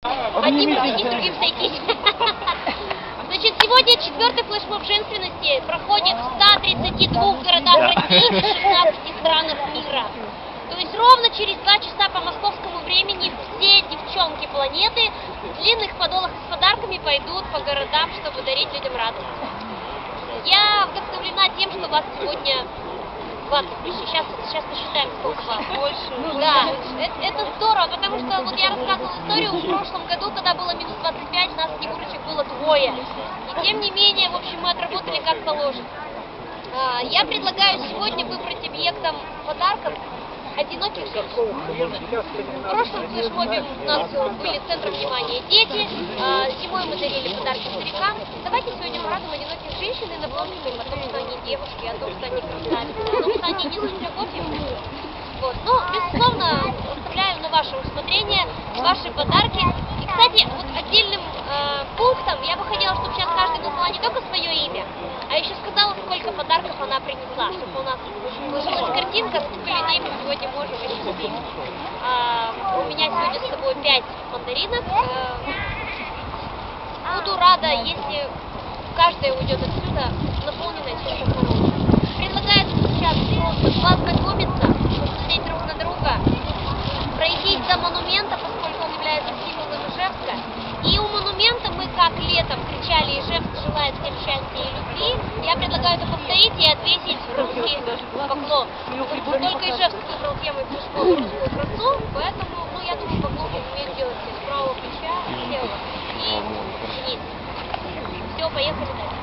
Одним сойтись, другим сойтись. Значит, сегодня 4-й флешмоб женственности проходит в 132 городах России и 16 странах мира. То есть ровно через 2 часа по московскому времени все девчонки планеты в длинных подолах и с подарками пойдут по городам, чтобы дарить людям радость. Я вдохновлена тем, что вас сегодня 20 тысяч. Сейчас посчитаем, сколько вас. Больше. Да, это здорово, потому что вот я рассказывала историю в прошлом году, когда было минус 25, нас снегурочек было 2. И тем не менее, в общем, мы отработали как положено. Я предлагаю сегодня выбрать объектом подарков одиноких женщин. В прошлом флешмобе у нас были центром внимания дети, зимой мы дарили подарки старикам. Давайте сегодня порадуем одиноких женщин и напомним им о том, что они девушки, о том, что они красавицы, о том, что они несут любовь и мир. Вот. Но, безусловно, оставляю на ваше усмотрение ваши подарки. И, кстати, вот отдельным пунктом я бы хотела, чтобы сейчас каждый назвала не только свое имя, а еще сказала, сколько подарков она принесла, чтобы у нас сложилась картинка, сколько людей мы сегодня можем осчастливить. У меня сегодня с собой 5 мандаринок. Буду рада, если каждая уйдет отсюда наполненная чем-то хорошим. Предлагается сейчас просто познакомиться, посмотреть друг на друга, пройтись до монумента, поскольку он является символом Ижевска. И у монумента мы, как летом кричали «Ижевск желает всем счастья и любви», я предлагаю это повторить и ответить русский поклон. Только Ижевск выбрал темой флешмоба русскую красу, поэтому, я думаю, поклон умеет делать с правого плеча, слева и вниз. Все, поехали дальше.